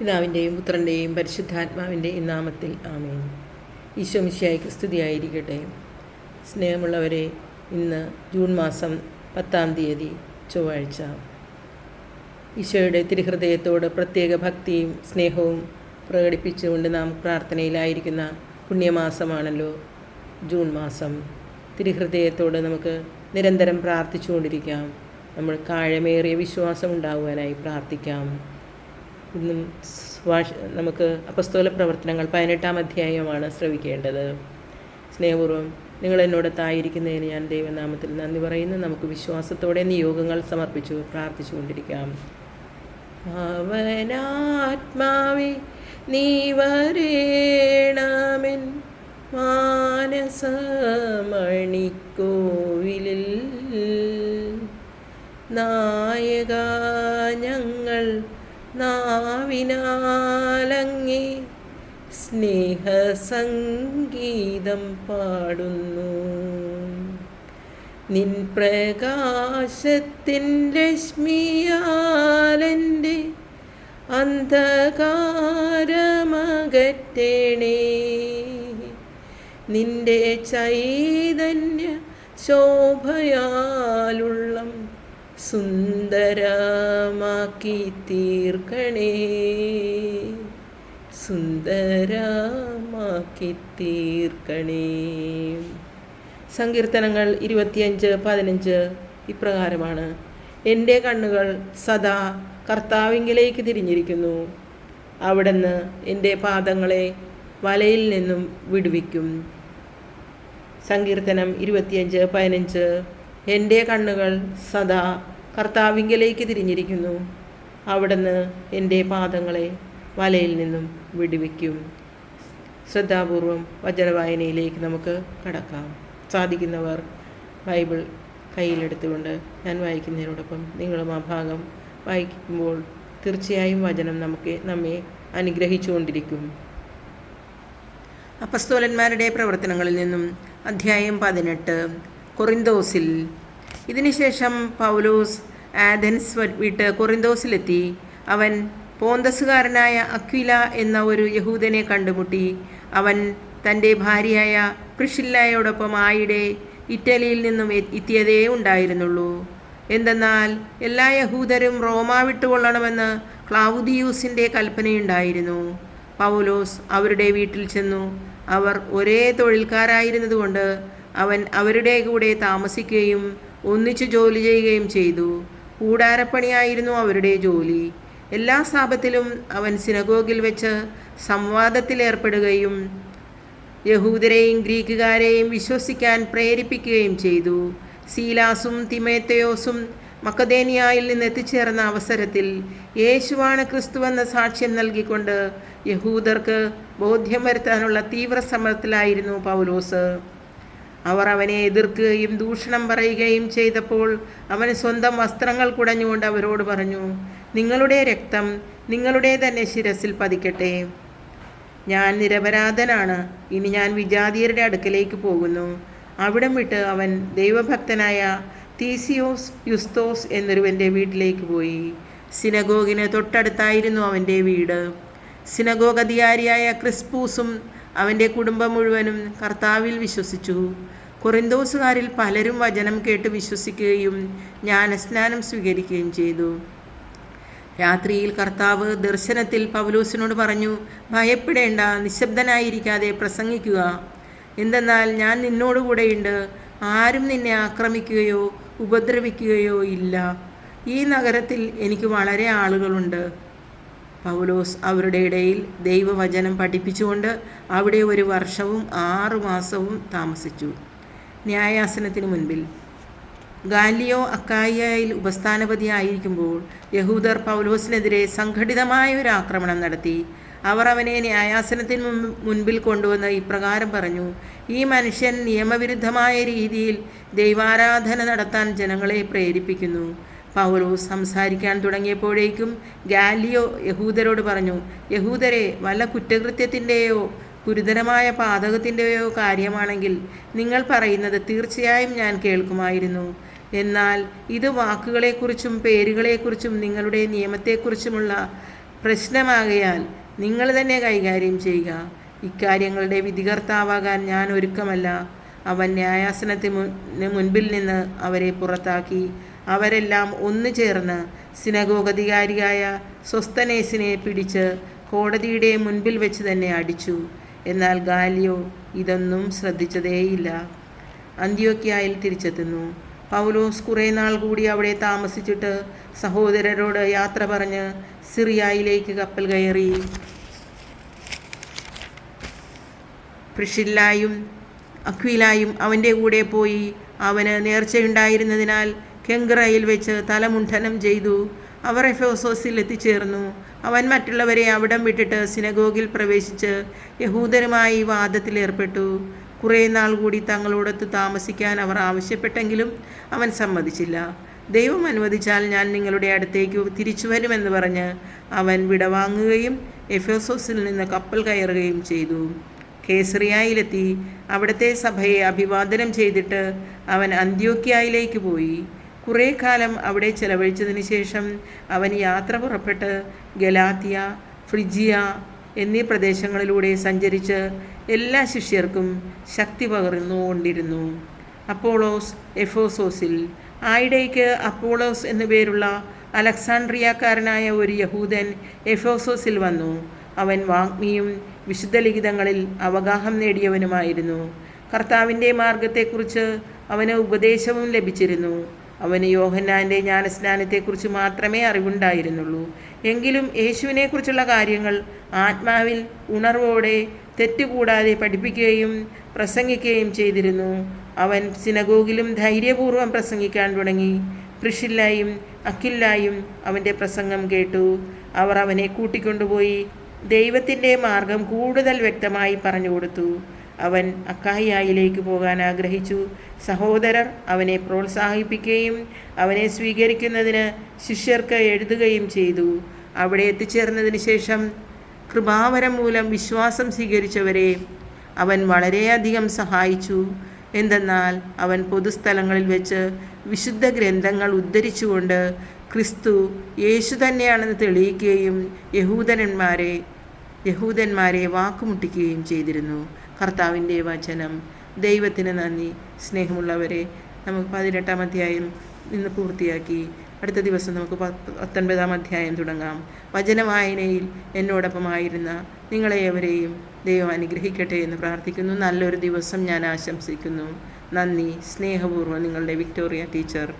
പിതാവിൻ്റെയും പുത്രൻ്റെയും പരിശുദ്ധാത്മാവിൻ്റെയും നാമത്തിൽ ആമേൻ. ഈശോ മിശിഹായ്ക്ക് സ്തുതിയായിരിക്കട്ടെ. സ്നേഹമുള്ളവരെ, ഇന്ന് ജൂൺ മാസം 10-ാം തീയതി ചൊവ്വാഴ്ച. ഈശോയുടെ തിരുഹൃദയത്തോട് പ്രത്യേക ഭക്തിയും സ്നേഹവും പ്രകടിപ്പിച്ചുകൊണ്ട് നാം പ്രാർത്ഥനയിലായിരിക്കുന്ന പുണ്യമാസമാണല്ലോ ജൂൺ മാസം. തിരുഹൃദയത്തോട് നമുക്ക് നിരന്തരം പ്രാർത്ഥിച്ചുകൊണ്ടിരിക്കാം. നമ്മൾ കാഴമേറിയ വിശ്വാസം ഉണ്ടാകുവാനായി പ്രാർത്ഥിക്കാം. ഇന്നും നമുക്ക് അപ്പസ്തോല പ്രവർത്തനങ്ങൾ 18-ാം അധ്യായമാണ് ശ്രവിക്കേണ്ടത്. സ്നേഹപൂർവ്വം നിങ്ങൾ എന്നോടൊത്തായിരിക്കുന്നതിന് ഞാൻ ദൈവനാമത്തിൽ നന്ദി പറയുന്നു. നമുക്ക് വിശ്വാസത്തോടെ നിയോഗങ്ങൾ സമർപ്പിച്ചു പ്രാർത്ഥിച്ചുകൊണ്ടിരിക്കാം. അവനാത്മാവേ നീ വരേണമെൻ മാനസമണിക്കോവിലിൽ, നായക ഞങ്ങൾ നാവിനാലങ്ങേ സ്നേഹസംഗീതം പാടുന്നു. നിൻ പ്രകാശത്തിൻ രശ്മിയാലെൻ്റെ അന്ധകാരമകറ്റണേ. നിന്റെ ചൈതന്യ ശോഭയാലുള്ളം സുന്ദരമാക്കി തീർക്കണേ, സുന്ദരമാക്കി തീർക്കണേ. സങ്കീർത്തനങ്ങൾ 25:15 ഇപ്രകാരമാണ്: എൻ്റെ കണ്ണുകൾ സദാ കർത്താവിങ്കലേക്ക് തിരിഞ്ഞിരിക്കുന്നു. അവിടുന്ന് എൻ്റെ പാദങ്ങളെ വലയിൽ നിന്നും വിടുവിക്കും. സങ്കീർത്തനം 25:15. എൻ്റെ കണ്ണുകൾ സദാ കർത്താവിങ്കലേക്ക് തിരിഞ്ഞിരിക്കുന്നു. അവിടുന്ന് എൻ്റെ പാദങ്ങളെ വലയിൽ നിന്നും വിടുവിക്കും. ശ്രദ്ധാപൂർവം വചനവായനയിലേക്ക് നമുക്ക് കടക്കാം. സാധിക്കുന്നവർ ബൈബിൾ കയ്യിലെടുത്തുകൊണ്ട് ഞാൻ വായിക്കുന്നതിനോടൊപ്പം നിങ്ങളും ആ ഭാഗം വായിക്കുമ്പോൾ തീർച്ചയായും വചനം നമ്മെ അനുഗ്രഹിച്ചുകൊണ്ടിരിക്കും. അപ്പസ്തോലന്മാരുടെ പ്രവർത്തനങ്ങളിൽ നിന്നും അധ്യായം 18. കൊറിന്തോസിൽ. ഇതിനുശേഷം പൗലോസ് ആഥൻസ് വിട്ട് കൊറിന്തോസിലെത്തി. അവൻ പോന്തസുകാരനായ അക്വില എന്ന ഒരു യഹൂദനെ കണ്ടുമുട്ടി. അവൻ തൻ്റെ ഭാര്യയായ പ്രിസ്കില്ലയോടൊപ്പം ആയിടെ ഇറ്റലിയിൽ നിന്നും എത്തിയതേ ഉണ്ടായിരുന്നുള്ളൂ. എന്തെന്നാൽ എല്ലാ യഹൂദരും റോമ വിട്ടുകൊള്ളണമെന്ന് ക്ലൗദിയൂസിൻ്റെ കൽപ്പനയുണ്ടായിരുന്നു. പൗലോസ് അവരുടെ വീട്ടിൽ ചെന്നു. അവർ ഒരേ തൊഴിൽക്കാരായിരുന്നതുകൊണ്ട് അവൻ അവരുടെ കൂടെ താമസിക്കുകയും ഒന്നിച്ചു ജോലി ചെയ്യുകയും ചെയ്തു. കൂടാരപ്പണിയായിരുന്നു അവരുടെ ജോലി. എല്ലാ സാബത്തിലും അവൻ സിനഗോഗിൽ വെച്ച് സംവാദത്തിലേർപ്പെടുകയും യഹൂദരെയും ഗ്രീക്കുകാരെയും വിശ്വസിക്കാൻ പ്രേരിപ്പിക്കുകയും ചെയ്തു. സീലാസും തിമോഥെയോസും മക്കദേനിയായിൽ നിന്ന് എത്തിച്ചേർന്ന അവസരത്തിൽ യേശുവാണ് ക്രിസ്തുവെന്ന സാക്ഷ്യം നൽകിക്കൊണ്ട് യഹൂദർക്ക് ബോധ്യം വരുത്താനുള്ള തീവ്ര ശ്രമത്തിലായിരുന്നു പൗലോസ്. അവർ അവനെ എതിർക്കുകയും ദൂഷണം പറയുകയും ചെയ്തപ്പോൾ അവൻ സ്വന്തം വസ്ത്രങ്ങൾ കുടഞ്ഞുകൊണ്ട് അവരോട് പറഞ്ഞു: നിങ്ങളുടെ രക്തം നിങ്ങളുടെ തന്നെ ശിരസിൽ പതിക്കട്ടെ. ഞാൻ നിരപരാധനാണ്. ഇനി ഞാൻ വിജാതീയരുടെ അടുക്കലേക്ക് പോകുന്നു. അവിടം വിട്ട് അവൻ ദൈവഭക്തനായ തീസിയോസ് യുസ്തോസ് എന്നൊരുവൻ്റെ വീട്ടിലേക്ക് പോയി. സിനഗോഗിന് തൊട്ടടുത്തായിരുന്നു അവൻ്റെ വീട്. സിനഗോഗ് അധികാരിയായ ക്രിസ്പൂസും അവൻ്റെ കുടുംബം മുഴുവനും കർത്താവിൽ വിശ്വസിച്ചു. കൊറിന്തോസുകാരിൽ പലരും വചനം കേട്ട് വിശ്വസിക്കുകയും ജ്ഞാനസ്നാനം സ്വീകരിക്കുകയും ചെയ്തു. രാത്രിയിൽ കർത്താവ് ദർശനത്തിൽ പൗലോസിനോട് പറഞ്ഞു: ഭയപ്പെടേണ്ട, നിശബ്ദനായിരിക്കാതെ പ്രസംഗിക്കുക. എന്തെന്നാൽ ഞാൻ നിന്നോടുകൂടെയുണ്ട്. ആരും നിന്നെ ആക്രമിക്കുകയോ ഉപദ്രവിക്കുകയോ ഇല്ല. ഈ നഗരത്തിൽ എനിക്ക് വളരെ ആളുകളുണ്ട്. പൗലോസ് അവരുടെ ഇടയിൽ ദൈവവചനം പഠിപ്പിച്ചുകൊണ്ട് അവിടെ 1 വർഷവും 6 മാസവും താമസിച്ചു. ന്യായാസനത്തിന് മുൻപിൽ. ഗാലിയോ അക്കായിയയിൽ ഉപസ്ഥാനപതിയായിരിക്കുമ്പോൾ യഹൂദർ പൗലോസിനെതിരെ സംഘടിതമായ ഒരു ആക്രമണം നടത്തി. അവർ അവനെ ന്യായാസനത്തിന് മുൻപിൽ കൊണ്ടുവന്ന് ഇപ്രകാരം പറഞ്ഞു: ഈ മനുഷ്യൻ നിയമവിരുദ്ധമായ രീതിയിൽ ദൈവാരാധന നടത്താൻ ജനങ്ങളെ പ്രേരിപ്പിക്കുന്നു. പൗലോസ് സംസാരിക്കാൻ തുടങ്ങിയപ്പോഴേക്കും ഗാലിയോ യഹൂദരോട് പറഞ്ഞു: യഹൂദരെ, വല്ല കുറ്റകൃത്യത്തിൻ്റെയോ ഗുരുതരമായ പാതകത്തിൻ്റെയോ കാര്യമാണെങ്കിൽ നിങ്ങൾ പറയുന്നത് തീർച്ചയായും ഞാൻ കേൾക്കുമായിരുന്നു. എന്നാൽ ഇത് വാക്കുകളെക്കുറിച്ചും പേരുകളെക്കുറിച്ചും നിങ്ങളുടെ നിയമത്തെക്കുറിച്ചുമുള്ള പ്രശ്നമാകയാൽ നിങ്ങൾ തന്നെ കൈകാര്യം ചെയ്യുക. ഇക്കാര്യങ്ങളുടെ വിധികർത്താവാകാൻ ഞാൻ ഒരുക്കമല്ല. അവൻ ന്യായാസനത്തിന് മുൻപിൽ നിന്ന് അവരെ പുറത്താക്കി. അവരെല്ലാം ഒന്നു ചേർന്ന് സിനഗോഗധികാരിയായ സൊസ്തനേസിനെ പിടിച്ച് കോടതിയുടെ മുൻപിൽ വെച്ച് തന്നെ അടിച്ചു. എന്നാൽ ഗാലിയോ ഇതൊന്നും ശ്രദ്ധിച്ചതേയില്ല. അന്ത്യോക്യായിൽ തിരിച്ചെത്തുന്നു. പൗലോസ് കുറേ നാൾ കൂടി അവിടെ താമസിച്ചിട്ട് സഹോദരരോട് യാത്ര പറഞ്ഞ് സിറിയയിലേക്ക് കപ്പൽ കയറി. പ്രിസ്കില്ലായും അക്വിലായും അവൻ്റെ കൂടെ പോയി. അവന് നേർച്ചയുണ്ടായിരുന്നതിനാൽ കെങ്കറയിൽ വെച്ച് തലമുണ്ഡനം ചെയ്തു. അവർ എഫെസോസിൽ എത്തിച്ചേർന്നു. അവൻ മറ്റുള്ളവരെ അവിടം വിട്ടിട്ട് സിനഗോഗിൽ പ്രവേശിച്ച് യഹൂദരുമായി വാദത്തിലേർപ്പെട്ടു. കുറേ നാൾ കൂടി തങ്ങളോടൊത്ത് താമസിക്കാൻ അവർ ആവശ്യപ്പെട്ടെങ്കിലും അവൻ സമ്മതിച്ചില്ല. ദൈവം അനുവദിച്ചാൽ ഞാൻ നിങ്ങളുടെ അടുത്തേക്ക് തിരിച്ചു വരുമെന്ന് പറഞ്ഞ് അവൻ വിടവാങ്ങുകയും എഫെസോസിൽ നിന്ന് കപ്പൽ കയറുകയും ചെയ്തു. കേസറിയയിലെത്തി അവിടുത്തെ സഭയെ അഭിവാദനം ചെയ്തിട്ട് അവൻ അന്ത്യോക്യായിലേക്ക് പോയി. കുറേ കാലം അവിടെ ചെലവഴിച്ചതിന് ശേഷം അവൻ യാത്ര പുറപ്പെട്ട് ഗലാത്യ, ഫ്രിജിയ എന്നീ പ്രദേശങ്ങളിലൂടെ സഞ്ചരിച്ച് എല്ലാ ശിഷ്യർക്കും ശക്തി പകർന്നുകൊണ്ടിരുന്നു. അപ്പോളോസ് എഫെസോസിൽ. ആയിടയ്ക്ക് അപ്പോളോസ് എന്നു പേരുള്ള അലക്സാണ്ട്രിയക്കാരനായ ഒരു യഹൂദൻ എഫെസോസിൽ വന്നു. അവൻ വാഗ്മിയും വിശുദ്ധ ലിഖിതങ്ങളിൽ അവഗാഹം നേടിയവനുമായിരുന്നു. കർത്താവിൻ്റെ മാർഗത്തെക്കുറിച്ച് അവന് ഉപദേശവും ലഭിച്ചിരുന്നു. അവന് യോഹന്നാൻ്റെ ജ്ഞാനസ്നാനത്തെക്കുറിച്ച് മാത്രമേ അറിവുണ്ടായിരുന്നുള്ളൂ. എങ്കിലും യേശുവിനെക്കുറിച്ചുള്ള കാര്യങ്ങൾ ആത്മാവിൽ ഉണർവോടെ തെറ്റുകൂടാതെ പഠിപ്പിക്കുകയും പ്രസംഗിക്കുകയും ചെയ്തിരുന്നു. അവൻ സിനഗോഗിലും ധൈര്യപൂർവ്വം പ്രസംഗിക്കാൻ തുടങ്ങി. പ്രിസ്കില്ലായും അക്വിലായും അവൻ്റെ പ്രസംഗം കേട്ടു. അവർ അവനെ കൂട്ടിക്കൊണ്ടുപോയി ദൈവത്തിൻ്റെ മാർഗം കൂടുതൽ വ്യക്തമായി പറഞ്ഞു കൊടുത്തു. അവൻ അക്കായിയിലേക്ക് പോകാൻ ആഗ്രഹിച്ചു. സഹോദരർ അവനെ പ്രോത്സാഹിപ്പിക്കുകയും അവനെ സ്വീകരിക്കുന്നതിന് ശിഷ്യർക്ക് എഴുതുകയും ചെയ്തു. അവിടെ എത്തിച്ചേർന്നതിന് ശേഷം കൃപാവരം മൂലം വിശ്വാസം സ്വീകരിച്ചവരെ അവൻ വളരെയധികം സഹായിച്ചു. എന്തെന്നാൽ അവൻ പൊതുസ്ഥലങ്ങളിൽ വെച്ച് വിശുദ്ധ ഗ്രന്ഥങ്ങൾ ഉദ്ധരിച്ചുകൊണ്ട് ക്രിസ്തു യേശു തന്നെയാണെന്ന് തെളിയിക്കുകയും യഹൂദന്മാരെ വാക്കുമുട്ടിക്കുകയും ചെയ്തിരുന്നു. കർത്താവിൻ്റെ വചനം. ദൈവത്തിന് നന്ദി. സ്നേഹമുള്ളവരെ, നമുക്ക് 18-ാം അധ്യായം ഇന്ന് പൂർത്തിയാക്കി. അടുത്ത ദിവസം നമുക്ക് 19-ാം അധ്യായം തുടങ്ങാം. വചനവായനയിൽ എന്നോടൊപ്പമായിരുന്ന നിങ്ങളെവരെയും ദൈവം അനുഗ്രഹിക്കട്ടെ എന്ന് പ്രാർത്ഥിക്കുന്നു. നല്ലൊരു ദിവസം ഞാൻ ആശംസിക്കുന്നു. നന്ദി. സ്നേഹപൂർവ്വം നിങ്ങളുടെ വിക്ടോറിയ ടീച്ചർ.